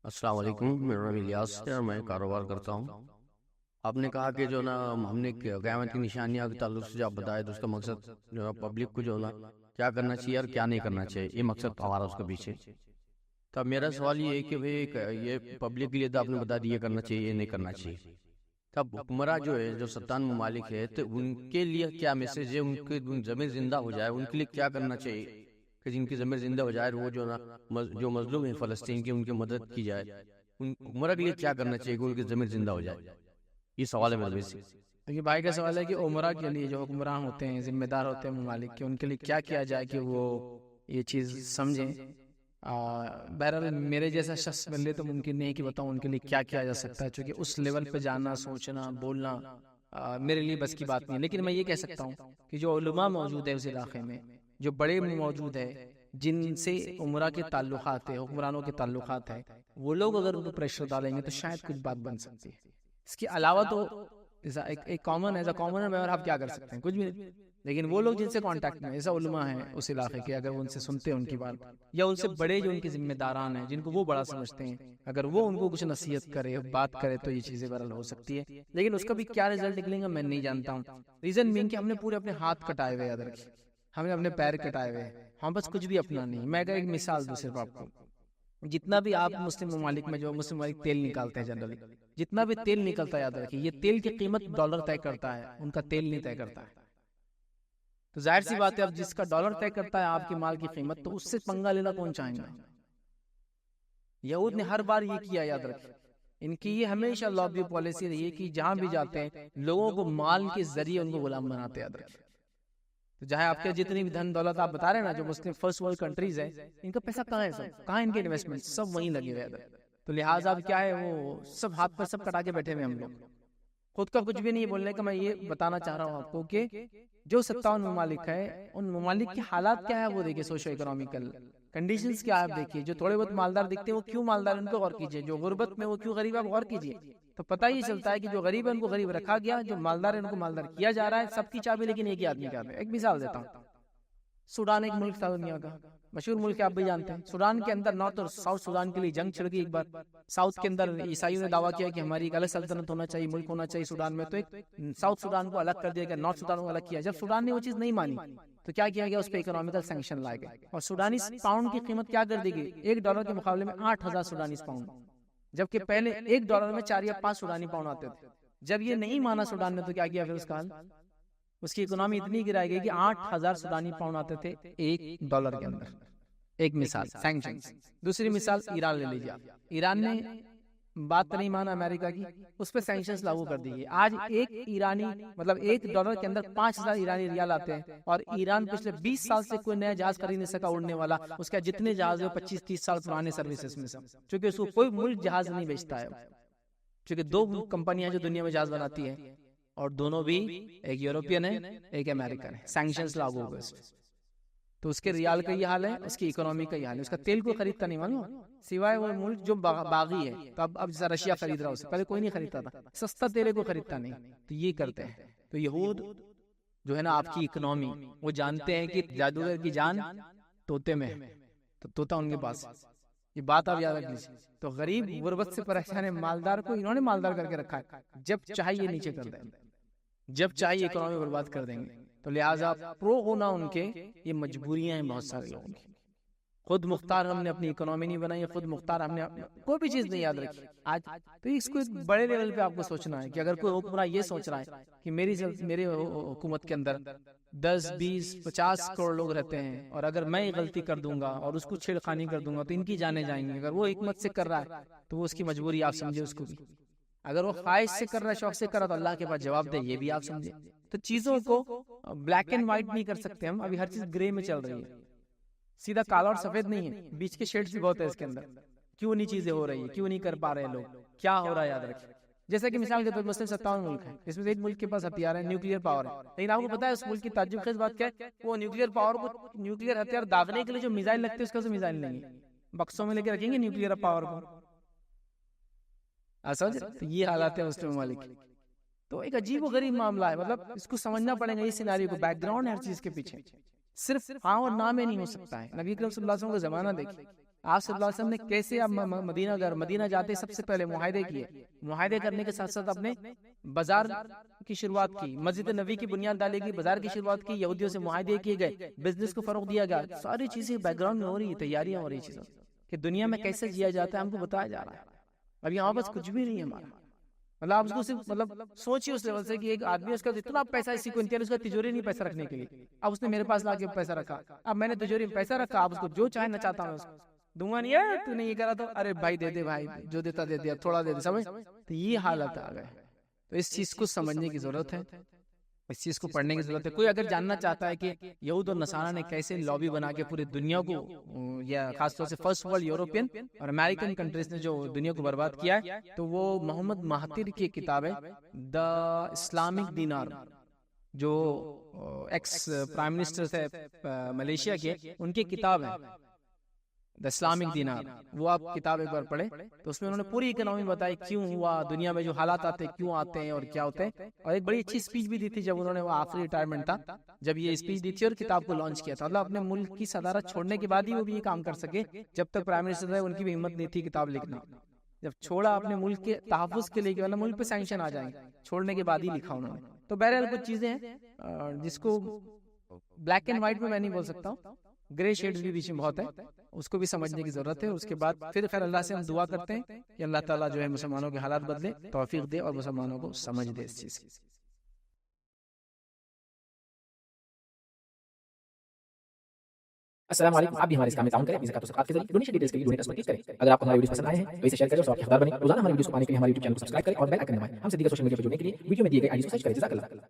السلام علیکم، میرا نام الیاس ہے اور میں کاروبار کرتا ہوں۔ آپ نے کہا کہ جو نا ہم نے قیامت کی نشانیاں کے تعلق سے جو آپ بتائے تو اس کا مقصد جو ہے پبلک کو جو نا کیا کرنا چاہیے اور کیا نہیں کرنا چاہیے، یہ مقصد تھا ہمارا اس کے پیچھے۔ تب میرا سوال یہ ہے کہ یہ پبلک کے لیے تو آپ نے بتا دیا کرنا چاہیے، یہ نہیں کرنا چاہیے۔ تب حکمراں جو ہے جو 57 ممالک ہے تو ان کے لیے کیا میسج ہے، ان کی ضمیر زندہ ہو جائے ان کے لیے کیا کرنا چاہیے کہ جن کی ضمیر زندہ ہو جائے، وہ جو نا جو مظلوم ہیں فلسطین کی ان کی مدد کی جائے۔ ان حکمراں کے لیے کیا کرنا چاہیے کہ ان کی ضمیر زندہ ہو جائے؟ یہ سوال ہے میرا بیسک۔ یہ بھائی کا سوال ہے کہ عمرہ کے لیے جو حکمران ہوتے ہیں، ذمہ دار ہوتے ہیں ممالک کے، ان کے لیے کیا کیا جائے کہ وہ یہ چیز سمجھیں۔ بہرحال میرے جیسا شخص بندے تو ممکن نہیں کہ بتاؤں ان کے لیے کیا کیا جا سکتا ہے، چونکہ اس لیول پہ جاننا، سوچنا، بولنا میرے لیے بس کی بات نہیں ہے۔ لیکن میں یہ کہہ سکتا ہوں کہ جو علماء موجود ہے اس علاقے میں، جو بڑے موجود ہے جن سے عمرہ کے تعلقات ہے، حکمرانوں کے تعلقات ہے، وہ لوگ اگر ان کو پریشر ڈالیں گے تو شاید کچھ بات بن سکتی ہے۔ اس کے علاوہ تو ایک کامن ایز اے کامن ممبر آپ کیا کر سکتے ہیں؟ کچھ بھی نہیں۔ لیکن وہ لوگ جن سے کانٹیکٹ میں ایسا علماء ہیں اس علاقے کے، اگر وہ ان سے سنتے ہیں ان کی بات، یا ان سے بڑے جو ان کے ذمہ داران ہیں جن کو وہ بڑا سمجھتے ہیں، اگر وہ ان کو کچھ نصیحت کرے، بات کرے، تو یہ چیزیں بہرحال ہو سکتی ہے۔ لیکن اس کا بھی کیا رزلٹ نکلے گا میں نہیں جانتا ہوں۔ ریزن مین کہ ہم نے پورے اپنے ہاتھ کٹائے ہوئے، یاد رکھیے ہم نے اپنے پیر کٹائے ہوئے، ہم بس کچھ بھی اپنا نہیں۔ میں ایک مثال دوں صرف آپ کو، جتنا بھی آپ مسلم ممالک میں جو مسلم ممالک تیل نکالتے ہیں جنرلی، جتنا بھی تیل نکلتا ہے، یاد رکھیے یہ تیل کی قیمت ڈالر طے کرتا ہے، ان کا تیل نہیں طے کرتا ہے۔ تو ظاہر سی بات ہے اب جس کا ڈالر طے کرتا ہے آپ کے مال کی قیمت، تو اس سے پنگا لینا کون چاہیں گا؟ یہود نے ہر بار یہ کیا، یاد رکھیں ان کی یہ ہمیشہ لابی پالیسی رہی ہے کہ جہاں بھی جاتے ہیں لوگوں کو مال کے ذریعے ان کو غلام بناتے ہیں، یاد رکھیں۔ تو چاہے آپ کے جتنی بھی دھن دولت آپ بتا رہے ہیں نا، جو مسلم فرسٹ ورلڈ کنٹریز ہے، ان کا پیسہ کہاں ہے؟ سب کہاں ان کے انویسٹمنٹ؟ سب وہیں لگے ہوئے ہیں۔ تو لہٰذا اب کیا ہے، وہ سب ہاتھ پر سب کٹا کے بیٹھے ہوئے ہم لوگ، خود کا کچھ بھی نہیں بولنے کا۔ میں یہ بتانا چاہ رہا ہوں آپ کو کہ جو 57 ممالک ہے، ان ممالک کے حالات کیا ہے وہ دیکھیے، سوشو اکنامیکل کنڈیشنز کیا ہے آپ دیکھیے۔ جو تھوڑے بہت مالدار دکھتے ہیں وہ کیوں مالدار، ان کو غور کیجئے۔ جو غربت میں وہ کیوں غریب ہے، آپ غور کیجئے، تو پتہ ہی چلتا ہے کہ جو غریب ہے ان کو غریب رکھا گیا، جو مالدار ہے ان کو مالدار کیا جا رہا ہے۔ سب کی چابی لیکن ایک ہی آدمی کے ہاتھ میں۔ ایک مثال دیتا ہوں، سوڈان ایک ملک تھا دنیا کا مشہور ملک ہے، آپ بھی جانتے ہیں۔ سوڈان کے اندر نارتھ اور ساؤتھ سوڈان کے لیے جنگ چھڑ گئی ایک بار۔ ساؤتھ کے اندر عیسائیوں نے دعویٰ کیا کہ ہماری ایک الگ سلطنت ہونا چاہیے، ملک ہونا چاہیے سوڈان میں، تو ایک ساؤتھ سوڈان کو الگ کر دیا گیا، نارتھ سوڈان کو الگ کیا۔ جب سوڈان نے وہ چیز نہیں مانی تو کیا کیا گیا، اس پہ اکنامیکل سینکشن لائے گئے، اور سوڈانی پاؤنڈ کی قیمت کیا کر دی گئی، $1 کے مقابلے میں 8,000 سوڈانی پاؤنڈ، جبکہ پہلے $1 میں 4 یا 5 سوڈانی پاؤنڈ آتے تھے۔ جب یہ نہیں مانا سوڈان نے تو کیا کیا پھر اس کا حل، اس کی اکنامی اتنی گرائی گئی کہ 8,000 سوڈانی پاؤنڈ آتے تھے $1 کے اندر۔ ایک مثال سینکشنز۔ دوسری مثال ایران لے لیجیے آپ، ایران نے بات نہیں مانا امریکہ کی، اس پہ سینکشنز لاگو کر دی گئی۔ آج ایک ایرانی مطلب $1 کے اندر 5,000 ایرانی ریال آتے ہیں، اور ایران پچھلے 20 سال سے کوئی نیا جہاز خرید نہیں سکا اڑنے والا۔ اس کا جتنے جہاز ہیں 25-30 سال پرانے سروسز میں سب، چونکہ اس کو کوئی ملک جہاز نہیں بیچتا ہے، چونکہ 2 کمپنیاں جو دنیا میں جہاز بناتی ہیں، اور دونوں بھی ایک یورپین ہے ایک امریکن ہے۔ سینکشنز لاگو ہو گئے اس پہ، تو اس کے ریال کا یہ حال ہے، اس کی اکنامی کا یہ حال ہے۔ اس کا تیل کو خریدتا نہیں، معلوم سوائے وہ ملک جو باغی ہے، تو اب جیسا رشیا خرید رہا ہے، اسے پہلے کوئی نہیں خریدتا تھا، سستا تیل کو خریدتا نہیں، تو یہ کرتے ہیں۔ تو یہود جو ہے نا آپ کی اکنامی، وہ جانتے ہیں کہ جادوگر کی جان طوطے میں ہے، تو طوطا ان کے پاس، یہ بات آپ یاد رکھ لیجیے۔ تو غریب غربت سے پریشان ہے، مالدار کو انہوں نے مالدار کر کے رکھا ہے، جب چاہیے نیچے کر دیں، جب چاہیے اکنامی برباد کر دیں گے۔ تو لہٰذا پرو ہونا ان کے یہ مجبوریاں ہیں بہت سارے لوگوں کی۔ خود مختار ہم نے اپنی اکنامی نہیں بنائی، خود مختار ہم نے کوئی بھی چیز نہیں، یاد رکھی آج۔ تو اس کو ایک بڑے لیول پہ آپ کو سوچنا ہے کہ اگر کوئی حکمراں یہ سوچ رہا ہے کہ میری حکومت کے اندر 10 20 50 کروڑ لوگ رہتے ہیں، اور اگر میں غلطی کر دوں گا اور اس کو چھیڑخانی کر دوں گا تو ان کی جانیں جائیں گی، اگر وہ حکمت سے کر رہا ہے تو وہ اس کی مجبوری آپ سمجھے اس کو بھی، اگر وہ خواہش سے کر رہا ہے، شوق سے کر رہا ہے، تو اللہ کے پاس جواب دے، یہ بھی آپ سمجھے۔ تو چیزوں کو بلیک اینڈ وائٹ نہیں کر سکتے ہم، ابھی ہر چیز گرے میں چل رہی ہے، سیدھا کالا اور سفید نہیں ہے، بیچ کے شیڈز بھی بہت ہے اس کے اندر۔ کیوں نہیں چیزیں ہو رہی ہیں، کیوں نہیں کر پا رہے لوگ، کیا ہو رہا ہے، یاد رکھیں۔ جیسے کہ مثال کے طور پر مسلم 57 ملک ہے، اس میں سے ایک ملک کے پاس ہتھیار ہے، نیوکلیئر پاور ہے، لیکن آپ کو پتا ہے اس ملک کی تعجب خیز بات کیا ہے، وہ نیوکلیئر پاور کو، نیوکلیئر ہتھیار داغنے کے لیے جو میزائل لگتے ہیں اس کا تو میزائل نہیں ہے، بکسوں میں لے کے رکھیں گے نیوکلیئر پاور کو، سمجھ۔ تو یہ حالات ہیں مسلم ممالک کی۔ تو ایک عجیب و غریب معاملہ ہے، مطلب اس کو سمجھنا پڑے گا، یہ سیناریو کو، بیک گراؤنڈ ہر چیز کے پیچھے، صرف ہاں اور نہ میں نہیں ہو سکتا ہے۔ نبی کریم صلی اللہ علیہ وسلم کا زمانہ دیکھیں، آپ صلی اللہ علیہ وسلم نے کیسے آپ مدینہ جاتے سب سے پہلے معاہدے کیے، معاہدے کرنے کے ساتھ ساتھ اپنے بازار کی شروعات کی، مسجد نبوی کی بنیاد ڈالی گئی، بازار کی شروعات کی، یہودیوں سے معاہدے کیے گئے، بزنس کو فروغ دیا گیا، ساری چیزیں بیک گراؤنڈ میں ہو رہی ہے، تیاریاں ہو رہی چیزوں کہ دنیا میں کیسے جیا جاتا ہے ہم کو بتایا جا رہا ہے. اب یہاں بس کچھ بھی نہیں ہے ہمارا. مطلب آپ اس کو صرف سوچیے اس لیول سے کہ ایک آدمی اس کا اتنا پیسہ اسی کو انتظار، اس کا تجوری نہیں پیسہ رکھنے کے لیے. اب اس نے میرے پاس لا کے پیسہ رکھا، اب میں نے تجوری میں پیسہ رکھا، اب اس کو جو چاہے نہ چاہتا ہوں دوں گا نہیں ہے، تو نے یہ کرا تو ارے بھائی دے دے، بھائی جو دیتا دے دیا، تھوڑا دے دے، سمجھ. تو یہ حالت آ گئے. تو اس چیز کو سمجھنے کی ضرورت ہے، اس چیز کو پڑھنے کی ضرورت ہے. کوئی اگر جاننا چاہتا ہے کہ یہود اور نصارہ نے کیسے لابی بنا کے پوری دنیا کو، یا خاص طور سے فرسٹ ورلڈ یورپین اور امریکن کنٹریز نے جو دنیا کو برباد کیا ہے، تو وہ محمد مہاتیر کی کتاب ہے دا اسلامک دینار، جو ایکس پرائم منسٹر تھے ملیشیا کے، ان کی کتاب ہے دا اسلامک دینار. وہ آپ کتاب ایک بار پڑھے تو اس میں انہوں نے پوری اکنامی بتائی، کیوں ہوا، دنیا میں جو حالات آتے ہیں کیوں آتے ہیں اور کیا ہوتے ہیں. اور ایک بڑی اچھی اسپیچ بھی دی تھی جب انہوں نے، وہ آخری ریٹائرمنٹ تھا جب یہ اسپیچ دی تھی اور کتاب کو لانچ کیا تھا. مطلب اپنے ملک کی صدارت چھوڑنے کے بعد ہی وہ بھی یہ کام کر سکے. جب تک پرائم منسٹر تھے ان کی بھی ہمت نہیں تھی کتاب لکھنا. جب چھوڑا اپنے ملک کے تحفظ کے لیے، ملک پہ سینکشن آ جائیں گے، چھوڑنے کے بعد ہی لکھا انہوں نے. تو بہرحال کچھ چیزیں ہیں جس کو بلیک اینڈ وائٹ میں نہیں بول سکتا ہوں، گرے شیڈز بھی بیچ میں بہت ہے، اس کو بھی سمجھنے کی ضرورت ہے. اس کے بعد پھر خیر اللہ سے ہم دعا کرتے ہیں کہ اللہ تعالیٰ جو ہے مسلمانوں کے حالات بدلے، توفیق دے اور مسلمانوں کو سمجھ دے اس چیز کی. السلام علیکم. آپ بھی ہمارے اس کام میں تعاون کریں اپنی زکات و صدقات کے ذریعے. ڈونیشن ڈیٹیلز کے لیے ڈونیٹ پر کلک کریں. اگر آپ کو ہماری ویڈیوز پسند آئے ہیں تو اسے شیئر کریں اور سب کے حقدار بنیں. روزانہ ہماری ویڈیوز کو پانے کے لیے ہمارے یوٹیوب چینل کو سبسکرائب کریں اور بیل آئکن دبائیں. ہم سے دیگر سوشل میڈیا پر جڑنے کے لیے ویڈیو میں دیے گئے آئی ڈی کو سرچ کریں. جزاک اللہ.